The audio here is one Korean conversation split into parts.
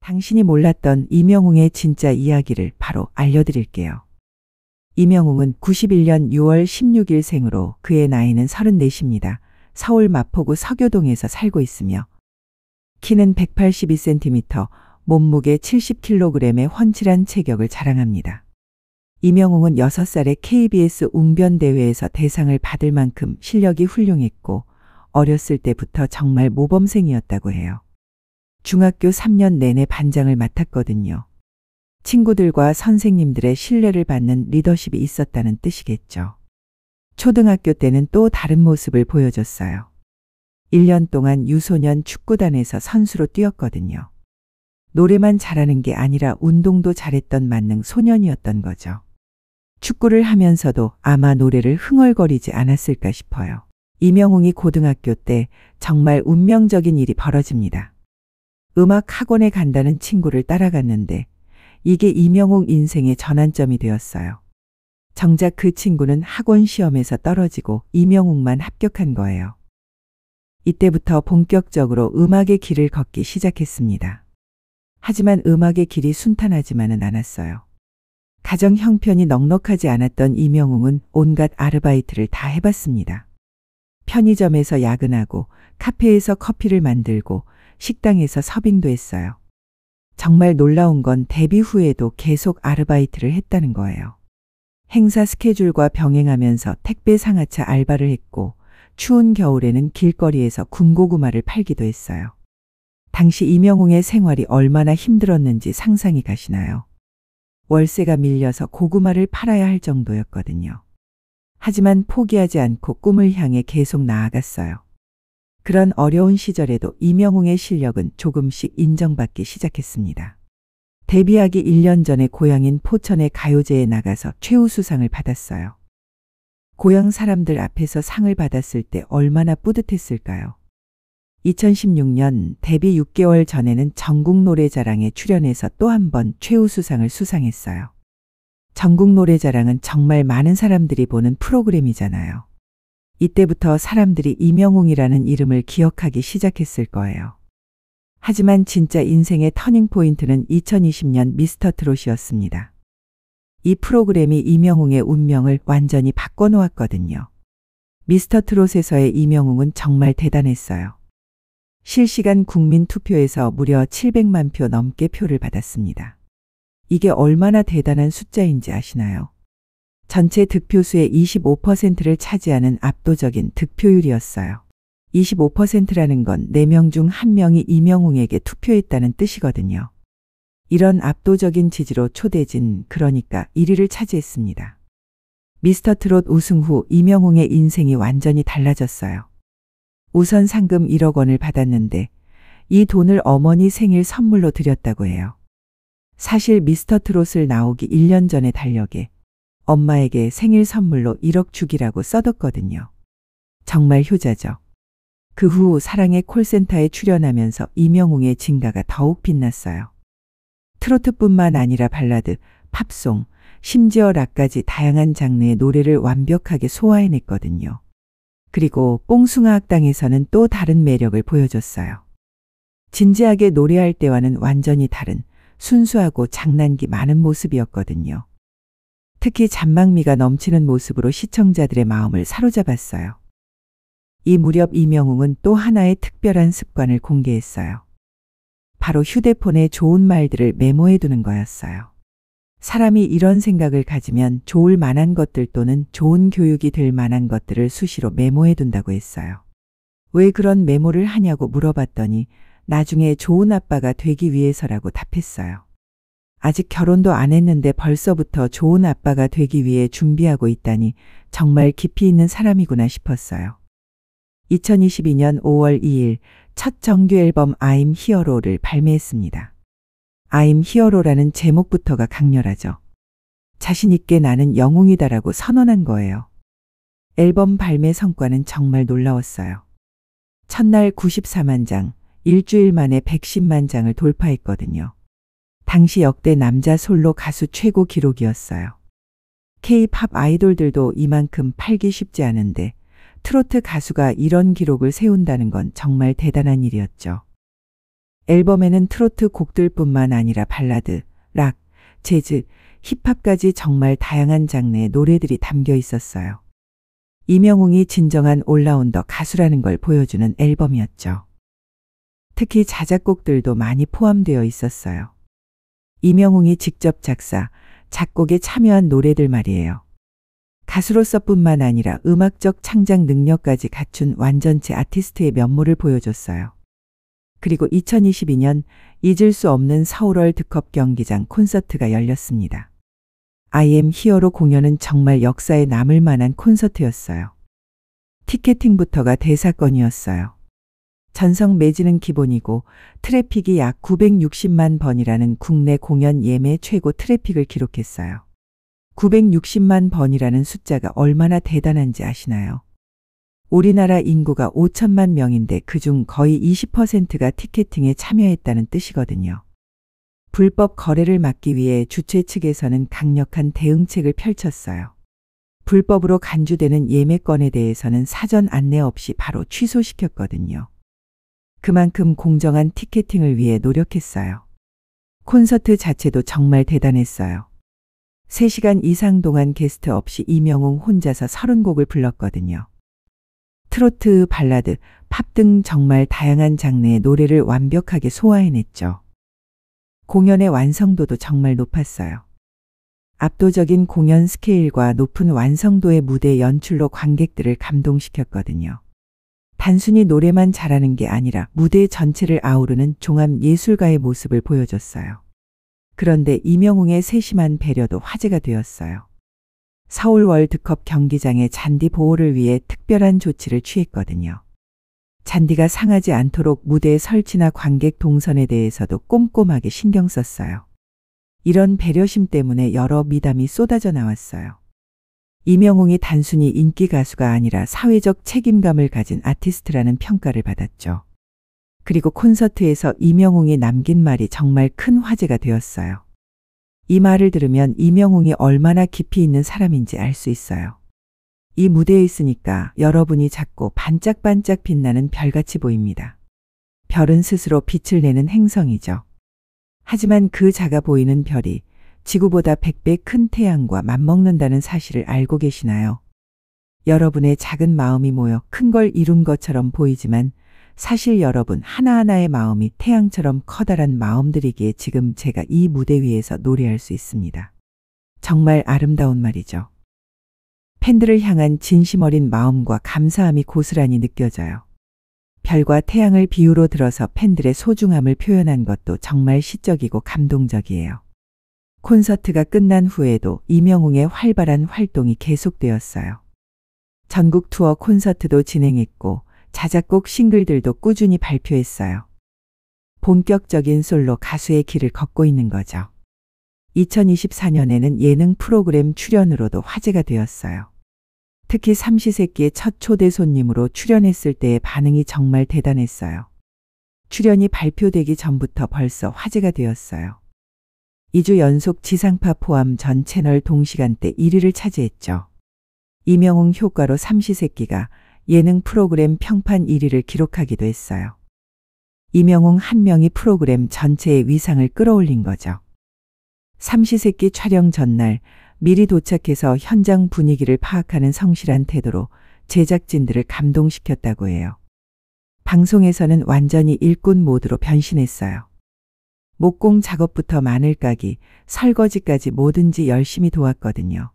당신이 몰랐던 이명웅의 진짜 이야기를 바로 알려드릴게요. 이명웅은 91년 6월 16일 생으로 그의 나이는 34입니다. 서울 마포구 서교동에서 살고 있으며 키는 182cm, 몸무게 70kg의 훤칠한 체격을 자랑합니다. 이명웅은 6살에 KBS 웅변대회에서 대상을 받을 만큼 실력이 훌륭했고 어렸을 때부터 정말 모범생이었다고 해요. 중학교 3년 내내 반장을 맡았거든요. 친구들과 선생님들의 신뢰를 받는 리더십이 있었다는 뜻이겠죠. 초등학교 때는 또 다른 모습을 보여줬어요. 1년 동안 유소년 축구단에서 선수로 뛰었거든요. 노래만 잘하는 게 아니라 운동도 잘했던 만능 소년이었던 거죠. 축구를 하면서도 아마 노래를 흥얼거리지 않았을까 싶어요. 이명웅이 고등학교 때 정말 운명적인 일이 벌어집니다. 음악 학원에 간다는 친구를 따라갔는데 이게 이명웅 인생의 전환점이 되었어요. 정작 그 친구는 학원 시험에서 떨어지고 이명웅만 합격한 거예요. 이때부터 본격적으로 음악의 길을 걷기 시작했습니다. 하지만 음악의 길이 순탄하지만은 않았어요. 가정 형편이 넉넉하지 않았던 이명웅은 온갖 아르바이트를 다 해봤습니다. 편의점에서 야근하고 카페에서 커피를 만들고 식당에서 서빙도 했어요. 정말 놀라운 건 데뷔 후에도 계속 아르바이트를 했다는 거예요. 행사 스케줄과 병행하면서 택배 상하차 알바를 했고 추운 겨울에는 길거리에서 군고구마를 팔기도 했어요. 당시 이명웅의 생활이 얼마나 힘들었는지 상상이 가시나요? 월세가 밀려서 고구마를 팔아야 할 정도였거든요. 하지만 포기하지 않고 꿈을 향해 계속 나아갔어요. 그런 어려운 시절에도 이명웅의 실력은 조금씩 인정받기 시작했습니다. 데뷔하기 1년 전에 고향인 포천의 가요제에 나가서 최우수상을 받았어요. 고향 사람들 앞에서 상을 받았을 때 얼마나 뿌듯했을까요? 2016년 데뷔 6개월 전에는 전국노래자랑에 출연해서 또 한 번 최우수상을 수상했어요. 전국노래자랑은 정말 많은 사람들이 보는 프로그램이잖아요. 이때부터 사람들이 이명웅이라는 이름을 기억하기 시작했을 거예요. 하지만 진짜 인생의 터닝포인트는 2020년 미스터트롯이었습니다. 이 프로그램이 이명웅의 운명을 완전히 바꿔놓았거든요. 미스터트롯에서의 이명웅은 정말 대단했어요. 실시간 국민 투표에서 무려 700만 표 넘게 표를 받았습니다. 이게 얼마나 대단한 숫자인지 아시나요? 전체 득표수의 25%를 차지하는 압도적인 득표율이었어요. 25%라는 건 4명 중 1명이 이명웅에게 투표했다는 뜻이거든요. 이런 압도적인 지지로 초대진, 그러니까 1위를 차지했습니다. 미스터트롯 우승 후 이명웅의 인생이 완전히 달라졌어요. 우선 상금 1억 원을 받았는데 이 돈을 어머니 생일 선물로 드렸다고 해요. 사실 미스터트롯을 나오기 1년 전의 달력에 엄마에게 생일 선물로 1억 주기라고 써뒀거든요. 정말 효자죠. 그 후 사랑의 콜센터에 출연하면서 이명웅의 진가가 더욱 빛났어요. 트로트뿐만 아니라 발라드, 팝송, 심지어 락까지 다양한 장르의 노래를 완벽하게 소화해냈거든요. 그리고 뽕숭아 학당에서는 또 다른 매력을 보여줬어요. 진지하게 노래할 때와는 완전히 다른 순수하고 장난기 많은 모습이었거든요. 특히 잔망미가 넘치는 모습으로 시청자들의 마음을 사로잡았어요. 이 무렵 이명웅은 또 하나의 특별한 습관을 공개했어요. 바로 휴대폰에 좋은 말들을 메모해두는 거였어요. 사람이 이런 생각을 가지면 좋을 만한 것들 또는 좋은 교육이 될 만한 것들을 수시로 메모해둔다고 했어요. 왜 그런 메모를 하냐고 물어봤더니 나중에 좋은 아빠가 되기 위해서라고 답했어요. 아직 결혼도 안 했는데 벌써부터 좋은 아빠가 되기 위해 준비하고 있다니 정말 깊이 있는 사람이구나 싶었어요. 2022년 5월 2일 첫 정규 앨범 I'm Hero를 발매했습니다. I'm Hero라는 제목부터가 강렬하죠. 자신 있게 나는 영웅이다라고 선언한 거예요. 앨범 발매 성과는 정말 놀라웠어요. 첫날 94만 장, 일주일 만에 110만 장을 돌파했거든요. 당시 역대 남자 솔로 가수 최고 기록이었어요. K-팝 아이돌들도 이만큼 팔기 쉽지 않은데 트로트 가수가 이런 기록을 세운다는 건 정말 대단한 일이었죠. 앨범에는 트로트 곡들뿐만 아니라 발라드, 락, 재즈, 힙합까지 정말 다양한 장르의 노래들이 담겨 있었어요. 이명웅이 진정한 올라운더 가수라는 걸 보여주는 앨범이었죠. 특히 자작곡들도 많이 포함되어 있었어요. 이명웅이 직접 작사, 작곡에 참여한 노래들 말이에요. 가수로서뿐만 아니라 음악적 창작 능력까지 갖춘 완전체 아티스트의 면모를 보여줬어요. 그리고 2022년 잊을 수 없는 서울 월드컵 경기장 콘서트가 열렸습니다. I am 히어로 공연은 정말 역사에 남을 만한 콘서트였어요. 티켓팅부터가 대사건이었어요. 전석 매진은 기본이고 트래픽이 약 960만 번이라는 국내 공연 예매 최고 트래픽을 기록했어요. 960만 번이라는 숫자가 얼마나 대단한지 아시나요? 우리나라 인구가 5천만 명인데 그중 거의 20%가 티켓팅에 참여했다는 뜻이거든요. 불법 거래를 막기 위해 주최 측에서는 강력한 대응책을 펼쳤어요. 불법으로 간주되는 예매건에 대해서는 사전 안내 없이 바로 취소시켰거든요. 그만큼 공정한 티켓팅을 위해 노력했어요. 콘서트 자체도 정말 대단했어요. 3시간 이상 동안 게스트 없이 이명웅 혼자서 30곡을 불렀거든요. 트로트, 발라드, 팝 등 정말 다양한 장르의 노래를 완벽하게 소화해냈죠. 공연의 완성도도 정말 높았어요. 압도적인 공연 스케일과 높은 완성도의 무대 연출로 관객들을 감동시켰거든요. 단순히 노래만 잘하는 게 아니라 무대 전체를 아우르는 종합 예술가의 모습을 보여줬어요. 그런데 이명웅의 세심한 배려도 화제가 되었어요. 서울 월드컵 경기장의 잔디 보호를 위해 특별한 조치를 취했거든요. 잔디가 상하지 않도록 무대 설치나 관객 동선에 대해서도 꼼꼼하게 신경 썼어요. 이런 배려심 때문에 여러 미담이 쏟아져 나왔어요. 이명웅이 단순히 인기 가수가 아니라 사회적 책임감을 가진 아티스트라는 평가를 받았죠. 그리고 콘서트에서 이명웅이 남긴 말이 정말 큰 화제가 되었어요. 이 말을 들으면 이명웅이 얼마나 깊이 있는 사람인지 알 수 있어요. 이 무대에 있으니까 여러분이 작고 반짝반짝 빛나는 별같이 보입니다. 별은 스스로 빛을 내는 행성이죠. 하지만 그 작아 보이는 별이 지구보다 100배 큰 태양과 맞먹는다는 사실을 알고 계시나요? 여러분의 작은 마음이 모여 큰 걸 이룬 것처럼 보이지만 사실 여러분 하나하나의 마음이 태양처럼 커다란 마음들이기에 지금 제가 이 무대 위에서 노래할 수 있습니다. 정말 아름다운 말이죠. 팬들을 향한 진심 어린 마음과 감사함이 고스란히 느껴져요. 별과 태양을 비유로 들어서 팬들의 소중함을 표현한 것도 정말 시적이고 감동적이에요. 콘서트가 끝난 후에도 이명웅의 활발한 활동이 계속되었어요. 전국 투어 콘서트도 진행했고 자작곡 싱글들도 꾸준히 발표했어요. 본격적인 솔로 가수의 길을 걷고 있는 거죠. 2024년에는 예능 프로그램 출연으로도 화제가 되었어요. 특히 삼시세끼의 첫 초대 손님으로 출연했을 때의 반응이 정말 대단했어요. 출연이 발표되기 전부터 벌써 화제가 되었어요. 2주 연속 지상파 포함 전 채널 동시간대 1위를 차지했죠. 이명웅 효과로 삼시세끼가 예능 프로그램 평판 1위를 기록하기도 했어요. 이명웅 한 명이 프로그램 전체의 위상을 끌어올린 거죠. 삼시세끼 촬영 전날 미리 도착해서 현장 분위기를 파악하는 성실한 태도로 제작진들을 감동시켰다고 해요. 방송에서는 완전히 일꾼 모드로 변신했어요. 목공 작업부터 마늘 까기, 설거지까지 뭐든지 열심히 도왔거든요.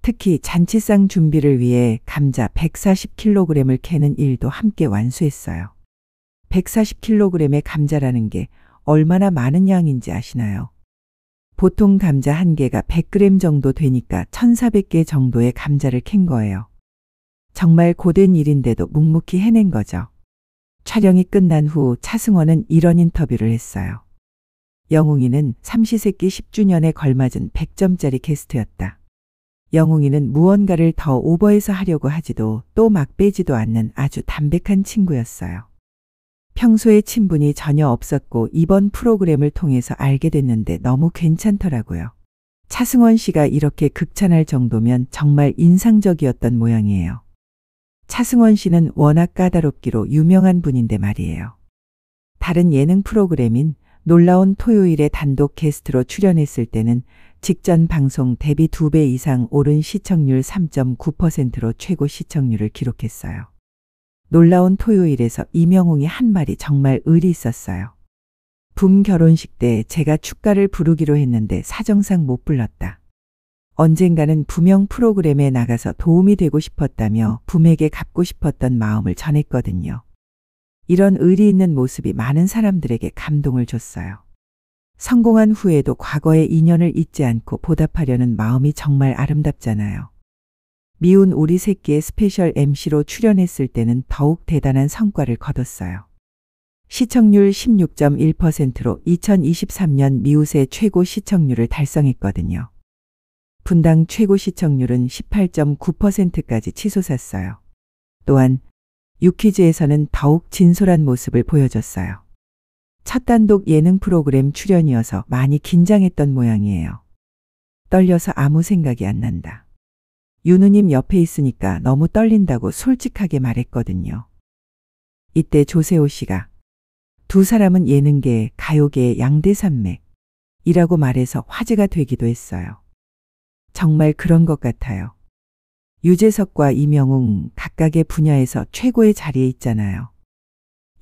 특히 잔치상 준비를 위해 감자 140kg을 캐는 일도 함께 완수했어요. 140kg의 감자라는 게 얼마나 많은 양인지 아시나요? 보통 감자 한 개가 100g 정도 되니까 1400개 정도의 감자를 캔 거예요. 정말 고된 일인데도 묵묵히 해낸 거죠. 촬영이 끝난 후 차승원은 이런 인터뷰를 했어요. 영웅이는 삼시세끼 10주년에 걸맞은 100점짜리 게스트였다. 영웅이는 무언가를 더 오버해서 하려고 하지도 또 막 빼지도 않는 아주 담백한 친구였어요. 평소에 친분이 전혀 없었고 이번 프로그램을 통해서 알게 됐는데 너무 괜찮더라고요. 차승원 씨가 이렇게 극찬할 정도면 정말 인상적이었던 모양이에요. 차승원 씨는 워낙 까다롭기로 유명한 분인데 말이에요. 다른 예능 프로그램인 놀라운 토요일에 단독 게스트로 출연했을 때는 직전 방송 대비 2배 이상 오른 시청률 3.9%로 최고 시청률을 기록했어요. 놀라운 토요일에서 이명웅이 한 말이 정말 의리 있었어요. 붐 결혼식 때 제가 축가를 부르기로 했는데 사정상 못 불렀다. 언젠가는 부명 프로그램에 나가서 도움이 되고 싶었다며 붐에게 갚고 싶었던 마음을 전했거든요. 이런 의리 있는 모습이 많은 사람들에게 감동을 줬어요. 성공한 후에도 과거의 인연을 잊지 않고 보답하려는 마음이 정말 아름답잖아요. 미운 우리 새끼의 스페셜 MC로 출연했을 때는 더욱 대단한 성과를 거뒀어요. 시청률 16.1%로 2023년 미우새 최고 시청률을 달성했거든요. 분당 최고 시청률은 18.9%까지 치솟았어요. 또한 유퀴즈에서는 더욱 진솔한 모습을 보여줬어요. 첫 단독 예능 프로그램 출연이어서 많이 긴장했던 모양이에요. 떨려서 아무 생각이 안 난다. 윤우님 옆에 있으니까 너무 떨린다고 솔직하게 말했거든요. 이때 조세호 씨가 두 사람은 예능계, 가요계의 양대산맥이라고 말해서 화제가 되기도 했어요. 정말 그런 것 같아요. 유재석과 이명웅 각각의 분야에서 최고의 자리에 있잖아요.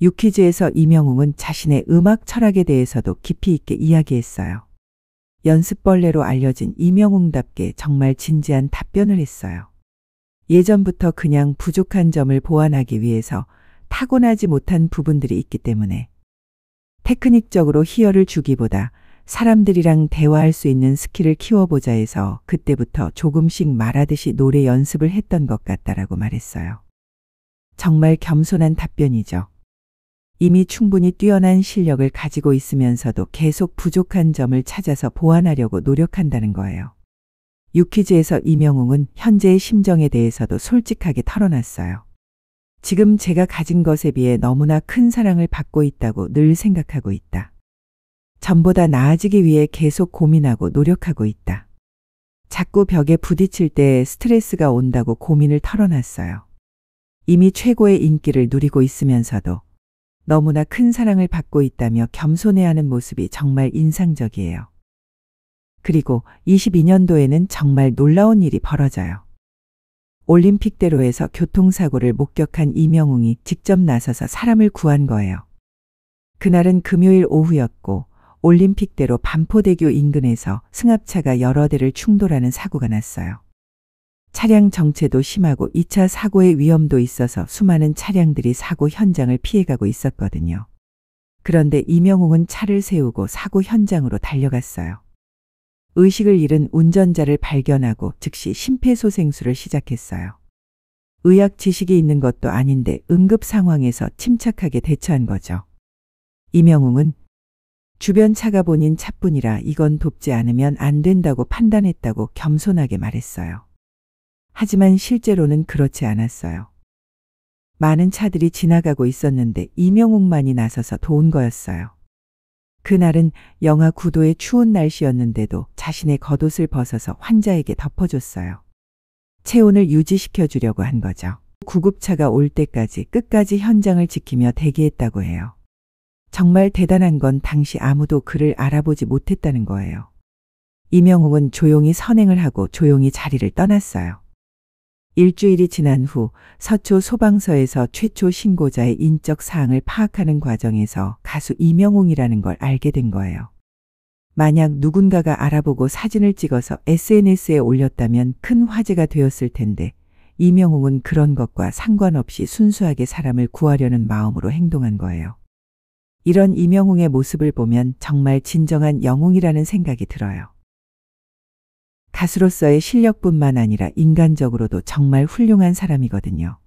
유퀴즈에서 이명웅은 자신의 음악 철학에 대해서도 깊이 있게 이야기했어요. 연습벌레로 알려진 이명웅답게 정말 진지한 답변을 했어요. 예전부터 그냥 부족한 점을 보완하기 위해서 타고나지 못한 부분들이 있기 때문에 테크닉적으로 희열을 주기보다 사람들이랑 대화할 수 있는 스킬을 키워보자 해서 그때부터 조금씩 말하듯이 노래 연습을 했던 것 같다라고 말했어요. 정말 겸손한 답변이죠. 이미 충분히 뛰어난 실력을 가지고 있으면서도 계속 부족한 점을 찾아서 보완하려고 노력한다는 거예요. 유퀴즈에서 이명웅은 현재의 심정에 대해서도 솔직하게 털어놨어요. 지금 제가 가진 것에 비해 너무나 큰 사랑을 받고 있다고 늘 생각하고 있다. 전보다 나아지기 위해 계속 고민하고 노력하고 있다. 자꾸 벽에 부딪힐 때 스트레스가 온다고 고민을 털어놨어요. 이미 최고의 인기를 누리고 있으면서도 너무나 큰 사랑을 받고 있다며 겸손해하는 모습이 정말 인상적이에요. 그리고 22년도에는 정말 놀라운 일이 벌어져요. 올림픽대로에서 교통사고를 목격한 이명웅이 직접 나서서 사람을 구한 거예요. 그날은 금요일 오후였고 올림픽대로 반포대교 인근에서 승합차가 여러 대를 충돌하는 사고가 났어요. 차량 정체도 심하고 2차 사고의 위험도 있어서 수많은 차량들이 사고 현장을 피해가고 있었거든요. 그런데 이명웅은 차를 세우고 사고 현장으로 달려갔어요. 의식을 잃은 운전자를 발견하고 즉시 심폐소생술을 시작했어요. 의학 지식이 있는 것도 아닌데 응급 상황에서 침착하게 대처한 거죠. 이명웅은 주변 차가 본인 차뿐이라 이건 돕지 않으면 안 된다고 판단했다고 겸손하게 말했어요. 하지만 실제로는 그렇지 않았어요. 많은 차들이 지나가고 있었는데 이명웅만이 나서서 도운 거였어요. 그날은 영하 9도의 추운 날씨였는데도 자신의 겉옷을 벗어서 환자에게 덮어줬어요. 체온을 유지시켜 주려고 한 거죠. 구급차가 올 때까지 끝까지 현장을 지키며 대기했다고 해요. 정말 대단한 건 당시 아무도 그를 알아보지 못했다는 거예요. 이명웅은 조용히 선행을 하고 조용히 자리를 떠났어요. 일주일이 지난 후 서초 소방서에서 최초 신고자의 인적 사항을 파악하는 과정에서 가수 이명웅이라는 걸 알게 된 거예요. 만약 누군가가 알아보고 사진을 찍어서 SNS에 올렸다면 큰 화제가 되었을 텐데 이명웅은 그런 것과 상관없이 순수하게 사람을 구하려는 마음으로 행동한 거예요. 이런 이명웅의 모습을 보면 정말 진정한 영웅이라는 생각이 들어요. 가수로서의 실력뿐만 아니라 인간적으로도 정말 훌륭한 사람이거든요.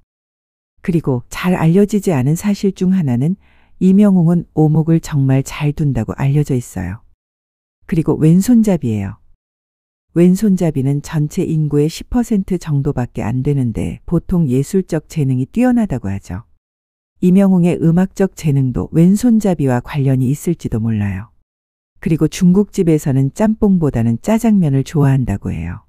그리고 잘 알려지지 않은 사실 중 하나는 이명웅은 오목을 정말 잘 둔다고 알려져 있어요. 그리고 왼손잡이예요. 왼손잡이는 전체 인구의 10% 정도밖에 안 되는데 보통 예술적 재능이 뛰어나다고 하죠. 이명웅의 음악적 재능도 왼손잡이와 관련이 있을지도 몰라요. 그리고 중국집에서는 짬뽕보다는 짜장면을 좋아한다고 해요.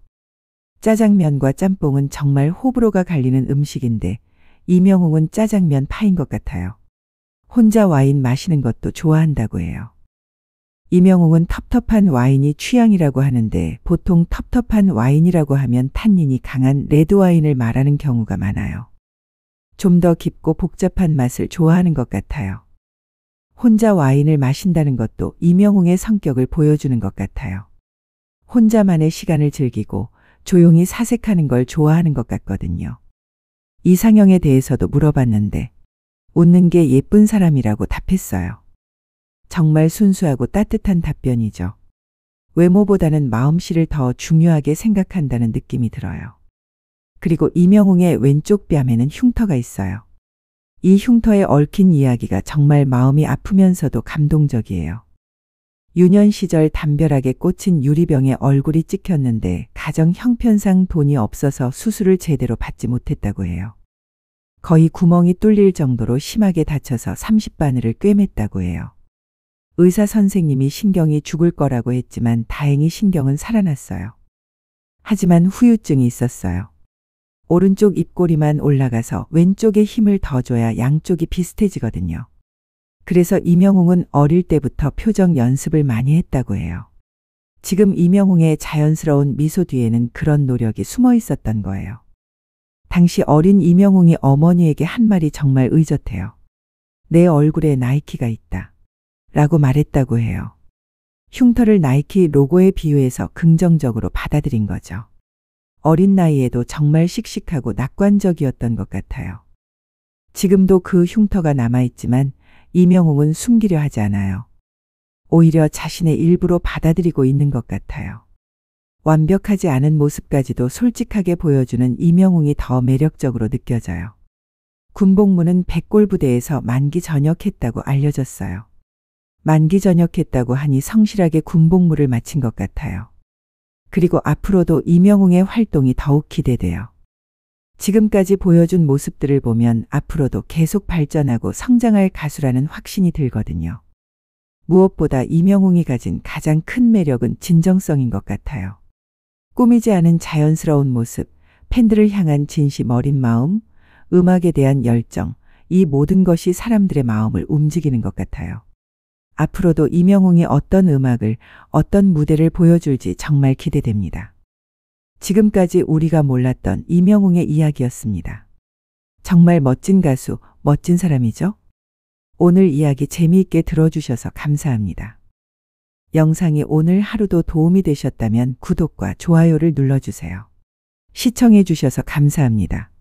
짜장면과 짬뽕은 정말 호불호가 갈리는 음식인데 이명웅은 짜장면 파인 것 같아요. 혼자 와인 마시는 것도 좋아한다고 해요. 이명웅은 텁텁한 와인이 취향이라고 하는데 보통 텁텁한 와인이라고 하면 탄닌이 강한 레드와인을 말하는 경우가 많아요. 좀 더 깊고 복잡한 맛을 좋아하는 것 같아요. 혼자 와인을 마신다는 것도 이명웅의 성격을 보여주는 것 같아요. 혼자만의 시간을 즐기고 조용히 사색하는 걸 좋아하는 것 같거든요. 이상형에 대해서도 물어봤는데 웃는 게 예쁜 사람이라고 답했어요. 정말 순수하고 따뜻한 답변이죠. 외모보다는 마음씨를 더 중요하게 생각한다는 느낌이 들어요. 그리고 이명웅의 왼쪽 뺨에는 흉터가 있어요. 이 흉터에 얽힌 이야기가 정말 마음이 아프면서도 감동적이에요. 유년 시절 담벼락에 꽂힌 유리병에 얼굴이 찍혔는데 가정 형편상 돈이 없어서 수술을 제대로 받지 못했다고 해요. 거의 구멍이 뚫릴 정도로 심하게 다쳐서 30바늘을 꿰맸다고 해요. 의사 선생님이 신경이 죽을 거라고 했지만 다행히 신경은 살아났어요. 하지만 후유증이 있었어요. 오른쪽 입꼬리만 올라가서 왼쪽에 힘을 더 줘야 양쪽이 비슷해지거든요. 그래서 이명웅은 어릴 때부터 표정 연습을 많이 했다고 해요. 지금 이명웅의 자연스러운 미소 뒤에는 그런 노력이 숨어 있었던 거예요. 당시 어린 이명웅이 어머니에게 한 말이 정말 의젓해요. 내 얼굴에 나이키가 있다. 라고 말했다고 해요. 흉터를 나이키 로고에 비유해서 긍정적으로 받아들인 거죠. 어린 나이에도 정말 씩씩하고 낙관적이었던 것 같아요. 지금도 그 흉터가 남아있지만 이명웅은 숨기려 하지 않아요. 오히려 자신의 일부로 받아들이고 있는 것 같아요. 완벽하지 않은 모습까지도 솔직하게 보여주는 이명웅이 더 매력적으로 느껴져요. 군복무는 백골부대에서 만기 전역했다고 알려졌어요. 만기 전역했다고 하니 성실하게 군복무를 마친 것 같아요. 그리고 앞으로도 이명웅의 활동이 더욱 기대돼요. 지금까지 보여준 모습들을 보면 앞으로도 계속 발전하고 성장할 가수라는 확신이 들거든요. 무엇보다 이명웅이 가진 가장 큰 매력은 진정성인 것 같아요. 꾸미지 않은 자연스러운 모습, 팬들을 향한 진심 어린 마음, 음악에 대한 열정, 이 모든 것이 사람들의 마음을 움직이는 것 같아요. 앞으로도 이명웅이 어떤 음악을, 어떤 무대를 보여줄지 정말 기대됩니다. 지금까지 우리가 몰랐던 이명웅의 이야기였습니다. 정말 멋진 가수, 멋진 사람이죠? 오늘 이야기 재미있게 들어주셔서 감사합니다. 영상이 오늘 하루도 도움이 되셨다면 구독과 좋아요를 눌러주세요. 시청해 주셔서 감사합니다.